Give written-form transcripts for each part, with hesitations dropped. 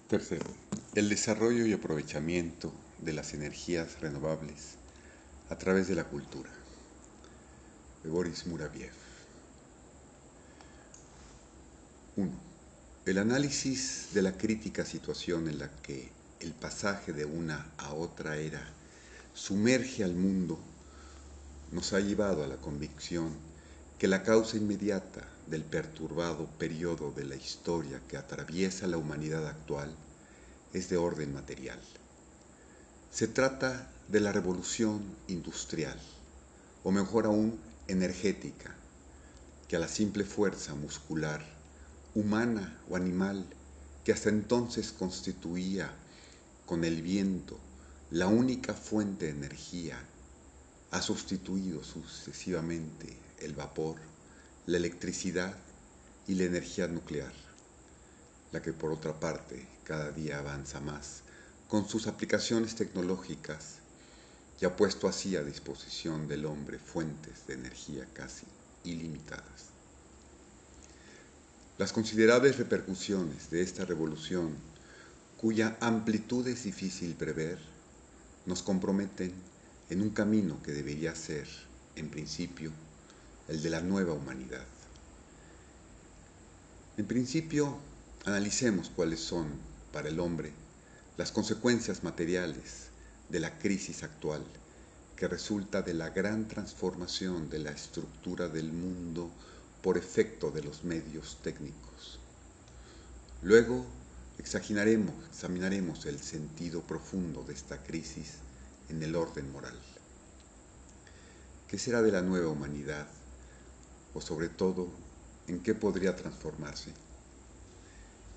Tercero, el desarrollo y aprovechamiento de las energías renovables a través de la cultura, de Boris Muraviev. 1. El análisis de la crítica situación en la que el pasaje de una a otra era sumerge al mundo nos ha llevado a la convicción que la causa inmediata del perturbado periodo de la historia que atraviesa la humanidad actual es de orden material. Se trata de la revolución industrial, o mejor aún, energética, que a la simple fuerza muscular, humana o animal, que hasta entonces constituía con el viento la única fuente de energía, ha sustituido sucesivamente el vapor, la electricidad y la energía nuclear, la que por otra parte cada día avanza más con sus aplicaciones tecnológicas y ha puesto así a disposición del hombre fuentes de energía casi ilimitadas. Las considerables repercusiones de esta revolución, cuya amplitud es difícil prever, nos comprometen en un camino que debería ser, en principio, el de la nueva humanidad. En principio, analicemos cuáles son, para el hombre, las consecuencias materiales de la crisis actual, que resulta de la gran transformación de la estructura del mundo por efecto de los medios técnicos. Luego, examinaremos el sentido profundo de esta crisis en el orden moral. ¿Qué será de la nueva humanidad? O sobre todo, ¿en qué podría transformarse?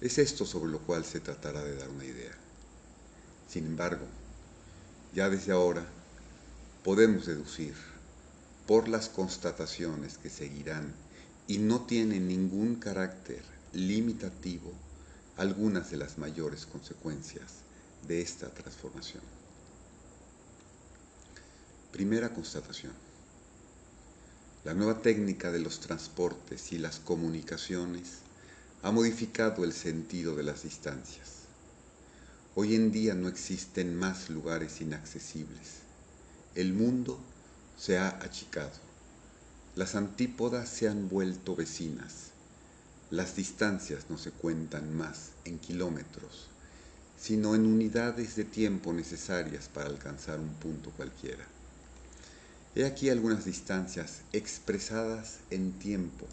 Es esto sobre lo cual se tratará de dar una idea. Sin embargo, ya desde ahora podemos deducir, por las constataciones que seguirán y no tienen ningún carácter limitativo, algunas de las mayores consecuencias de esta transformación. Primera constatación. La nueva técnica de los transportes y las comunicaciones ha modificado el sentido de las distancias. Hoy en día no existen más lugares inaccesibles. El mundo se ha achicado. Las antípodas se han vuelto vecinas. Las distancias no se cuentan más en kilómetros, sino en unidades de tiempo necesarias para alcanzar un punto cualquiera. He aquí algunas distancias expresadas en tiempo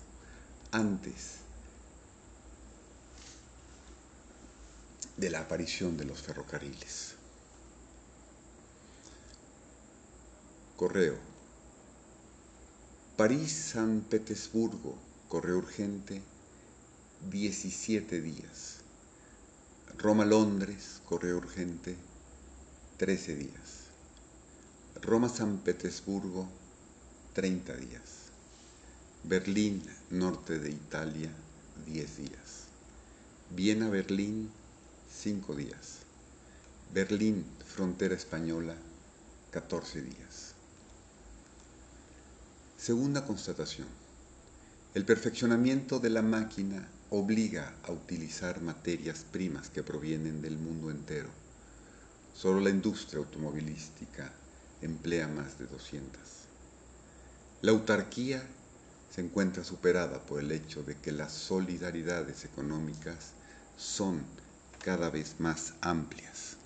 antes de la aparición de los ferrocarriles. Correo. París-San Petersburgo, correo urgente, 17 días. Roma-Londres, correo urgente, 13 días. Roma-San Petersburgo, 30 días. Berlín, norte de Italia, 10 días. Viena-Berlín, 5 días. Berlín, frontera española, 14 días. Segunda constatación. El perfeccionamiento de la máquina obliga a utilizar materias primas que provienen del mundo entero. Solo la industria automovilística emplea más de 200. La autarquía se encuentra superada por el hecho de que las solidaridades económicas son cada vez más amplias.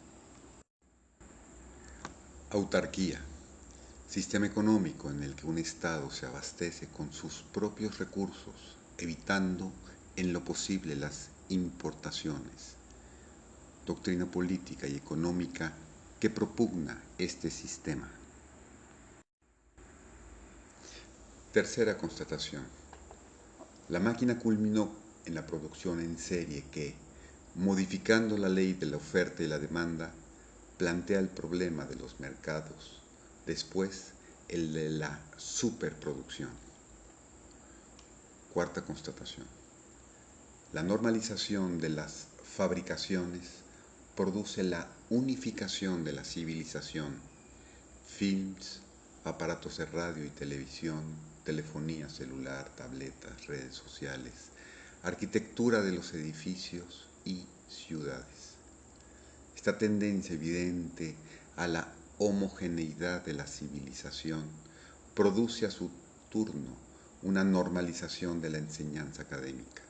Autarquía. Sistema económico en el que un Estado se abastece con sus propios recursos, evitando en lo posible las importaciones. Doctrina política y económica que propugna este sistema. Tercera constatación. La máquina culminó en la producción en serie que, modificando la ley de la oferta y la demanda, plantea el problema de los mercados. Después, el de la superproducción. Cuarta constatación. La normalización de las fabricaciones produce la unificación de la civilización. Films, aparatos de radio y televisión, telefonía celular, tabletas, redes sociales, arquitectura de los edificios y ciudades. esta tendencia evidente a la homogeneidad de la civilización produce a su turno una normalización de la enseñanza académica.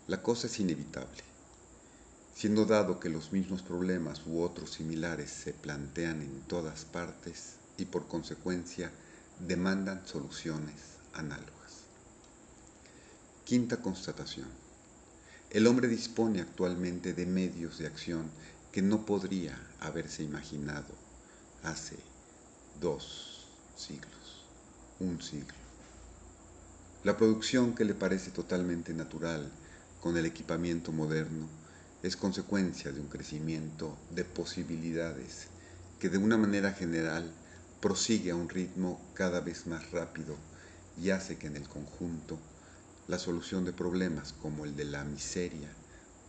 La cosa es inevitable, siendo dado que los mismos problemas u otros similares se plantean en todas partes y por consecuencia demandan soluciones análogas. Quinta constatación. El hombre dispone actualmente de medios de acción que no podría haberse imaginado hace 2 siglos, un siglo. La producción que le parece totalmente natural con el equipamiento moderno es consecuencia de un crecimiento de posibilidades que de una manera general prosigue a un ritmo cada vez más rápido y hace que en el conjunto la solución de problemas como el de la miseria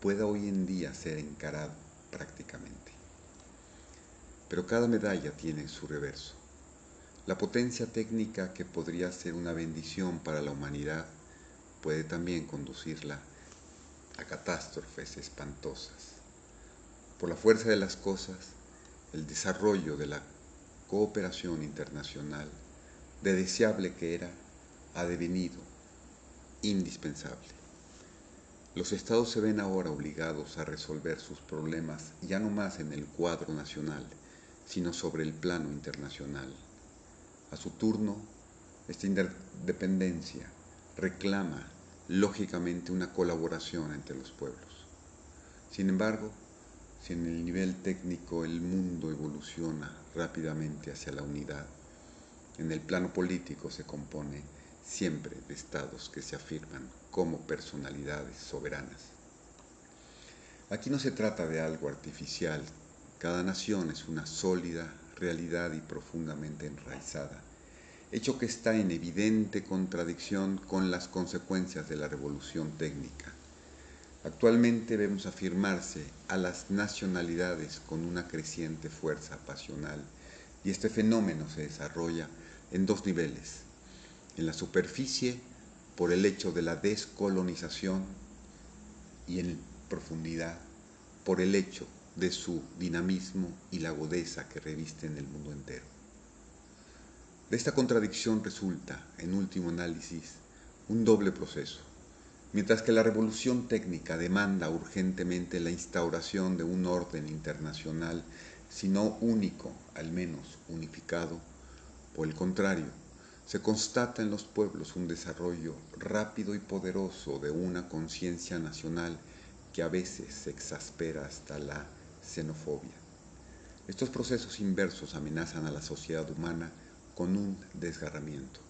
pueda hoy en día ser encarado prácticamente. Pero cada medalla tiene su reverso. La potencia técnica que podría ser una bendición para la humanidad puede también conducirla a catástrofes espantosas. Por la fuerza de las cosas, el desarrollo de la cooperación internacional, de deseable que era, ha devenido indispensable. Los estados se ven ahora obligados a resolver sus problemas ya no más en el cuadro nacional, sino sobre el plano internacional. A su turno, esta interdependencia reclama lógicamente una colaboración entre los pueblos. Sin embargo, si en el nivel técnico el mundo evoluciona rápidamente hacia la unidad, en el plano político se compone siempre de estados que se afirman como personalidades soberanas. Aquí no se trata de algo artificial, cada nación es una sólida realidad y profundamente enraizada, hecho que está en evidente contradicción con las consecuencias de la revolución técnica. Actualmente vemos afirmarse a las nacionalidades con una creciente fuerza pasional y este fenómeno se desarrolla en 2 niveles. En la superficie, por el hecho de la descolonización y en profundidad, por el hecho de su dinamismo y la agudeza que revisten el mundo entero. De esta contradicción resulta, en último análisis, un doble proceso. Mientras que la revolución técnica demanda urgentemente la instauración de un orden internacional, si no único, al menos unificado, por el contrario, se constata en los pueblos un desarrollo rápido y poderoso de una conciencia nacional que a veces se exaspera hasta la xenofobia. Estos procesos inversos amenazan a la sociedad humana con un desgarramiento.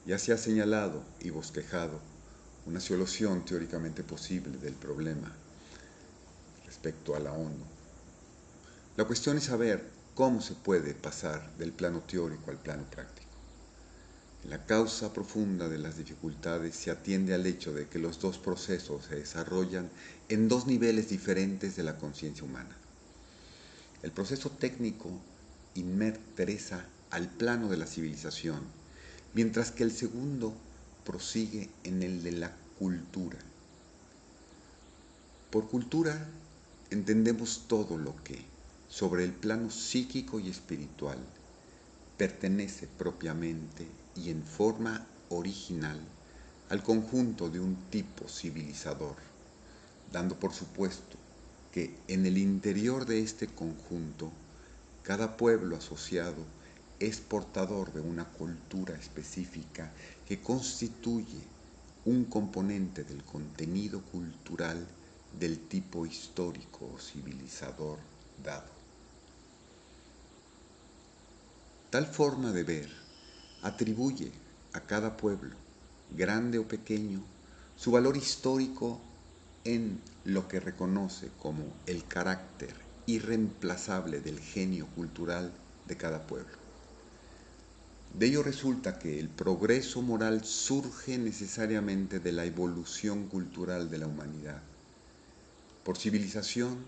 Ya se ha señalado y bosquejado una solución teóricamente posible del problema respecto a la ONU. La cuestión es saber cómo se puede pasar del plano teórico al plano práctico. En la causa profunda de las dificultades se atiende al hecho de que los 2 procesos se desarrollan en 2 niveles diferentes de la conciencia humana. El proceso técnico interesa al plano de la civilización, mientras que el segundo prosigue en el de la cultura. Por cultura entendemos todo lo que, sobre el plano psíquico y espiritual, pertenece propiamente y en forma original al conjunto de un tipo civilizador, dando por supuesto que en el interior de este conjunto, cada pueblo asociado es portador de una cultura específica que constituye un componente del contenido cultural del tipo histórico o civilizador dado. Tal forma de ver atribuye a cada pueblo, grande o pequeño, su valor histórico en lo que reconoce como el carácter irreemplazable del genio cultural de cada pueblo. De ello resulta que el progreso moral surge necesariamente de la evolución cultural de la humanidad. Por civilización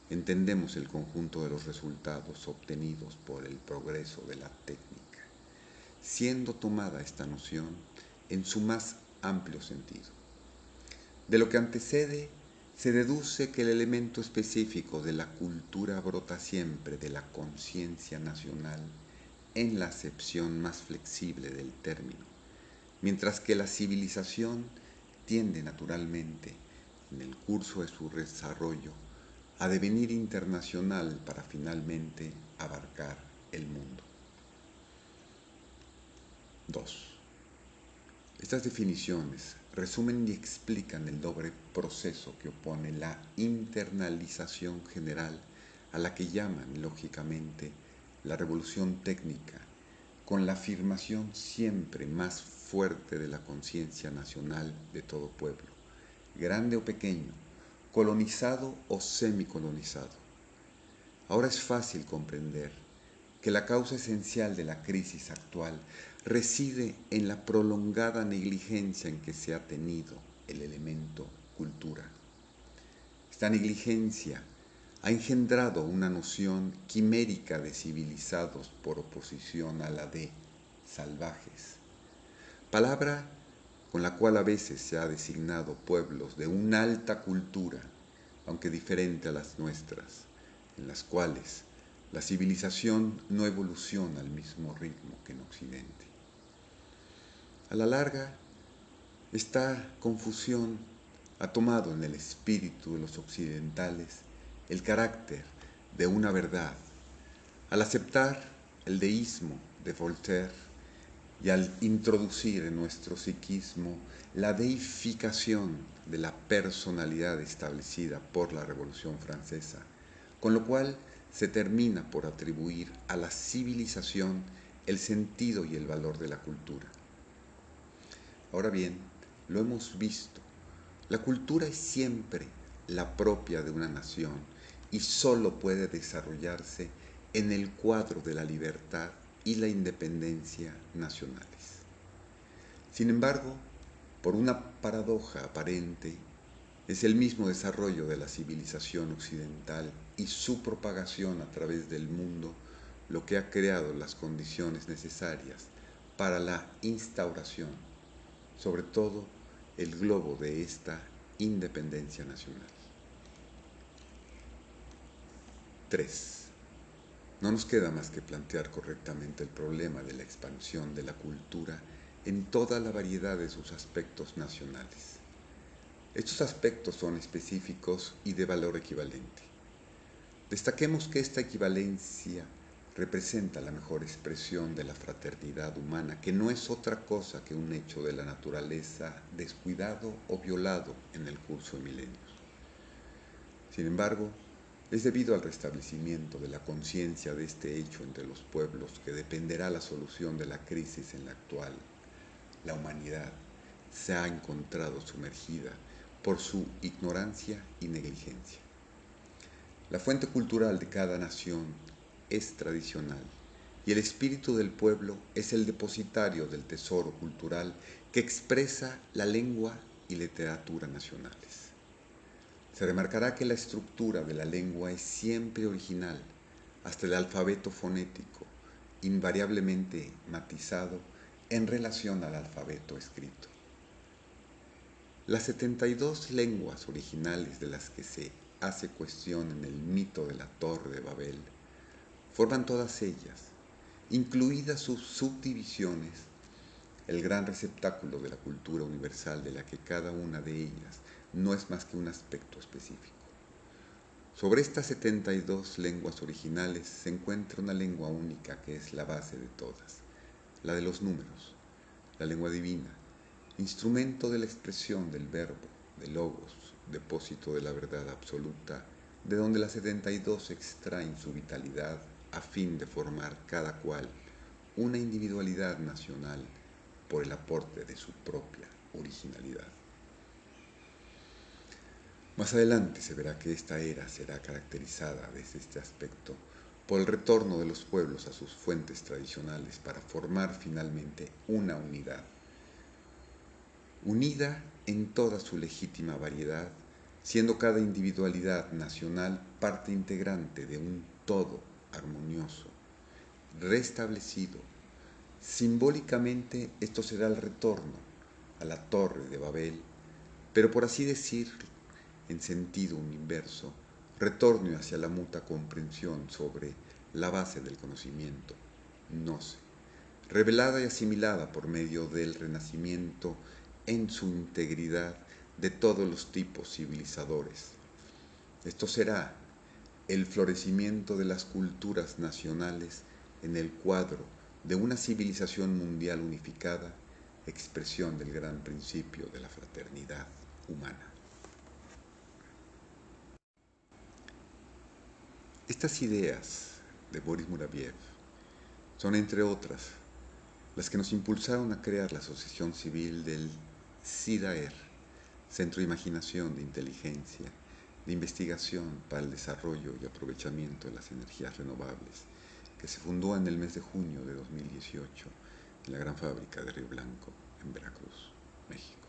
entendemos el conjunto de los resultados obtenidos por el progreso de la técnica, siendo tomada esta noción en su más amplio sentido. De lo que antecede se deduce que el elemento específico de la cultura brota siempre de la conciencia nacional en la acepción más flexible del término, mientras que la civilización tiende naturalmente, en el curso de su desarrollo, a devenir internacional para finalmente abarcar el mundo. 2. Estas definiciones resumen y explican el doble proceso que opone la internalización general a la que llaman, lógicamente, la revolución técnica, con la afirmación siempre más fuerte de la conciencia nacional de todo pueblo, grande o pequeño, colonizado o semicolonizado. Ahora es fácil comprender que la causa esencial de la crisis actual reside en la prolongada negligencia en que se ha tenido el elemento cultura. Esta negligencia ha engendrado una noción quimérica de civilizados por oposición a la de salvajes, palabra con la cual a veces se ha designado pueblos de una alta cultura, aunque diferente a las nuestras, en las cuales la civilización no evoluciona al mismo ritmo que en Occidente. A la larga, esta confusión ha tomado en el espíritu de los occidentales el carácter de una verdad. Al aceptar el deísmo de Voltaire y al introducir en nuestro psiquismo la deificación de la personalidad establecida por la Revolución Francesa, con lo cual se termina por atribuir a la civilización el sentido y el valor de la cultura. Ahora bien, lo hemos visto, la cultura es siempre la propia de una nación y solo puede desarrollarse en el cuadro de la libertad y la independencia nacionales. Sin embargo, por una paradoja aparente, es el mismo desarrollo de la civilización occidental y su propagación a través del mundo lo que ha creado las condiciones necesarias para la instauración, sobre todo el globo de esta independencia nacional. 3. No nos queda más que plantear correctamente el problema de la expansión de la cultura en toda la variedad de sus aspectos nacionales. Estos aspectos son específicos y de valor equivalente. Destaquemos que esta equivalencia representa la mejor expresión de la fraternidad humana, que no es otra cosa que un hecho de la naturaleza descuidado o violado en el curso de milenios. Sin embargo, es debido al restablecimiento de la conciencia de este hecho entre los pueblos que dependerá la solución de la crisis en la actual. La humanidad se ha encontrado sumergida por su ignorancia y negligencia. La fuente cultural de cada nación es tradicional y el espíritu del pueblo es el depositario del tesoro cultural que expresa la lengua y literatura nacionales. Se remarcará que la estructura de la lengua es siempre original, hasta el alfabeto fonético, invariablemente matizado en relación al alfabeto escrito. Las 72 lenguas originales de las que se hace cuestión en el mito de la Torre de Babel forman todas ellas, incluidas sus subdivisiones, el gran receptáculo de la cultura universal de la que cada una de ellas no es más que un aspecto específico. Sobre estas 72 lenguas originales se encuentra una lengua única que es la base de todas, la de los números, la lengua divina, instrumento de la expresión del verbo, del logos, depósito de la verdad absoluta, de donde las 72 extraen su vitalidad a fin de formar cada cual una individualidad nacional por el aporte de su propia originalidad. Más adelante se verá que esta era será caracterizada desde este aspecto por el retorno de los pueblos a sus fuentes tradicionales para formar finalmente una unidad, unida en toda su legítima variedad, siendo cada individualidad nacional parte integrante de un todo armonioso, restablecido. Simbólicamente esto será el retorno a la Torre de Babel, pero por así decirlo, en sentido inverso, retorne hacia la muta comprensión sobre la base del conocimiento, gnosis, revelada y asimilada por medio del renacimiento en su integridad de todos los tipos civilizadores. Esto será el florecimiento de las culturas nacionales en el cuadro de una civilización mundial unificada, expresión del gran principio de la fraternidad humana. Estas ideas de Boris Muraviev son, entre otras, las que nos impulsaron a crear la Asociación Civil del CIDAER, Centro de Imaginación de Inteligencia, de Investigación para el Desarrollo y Aprovechamiento de las Energías Renovables, que se fundó en el mes de junio de 2018 en la gran fábrica de Río Blanco, en Veracruz, México.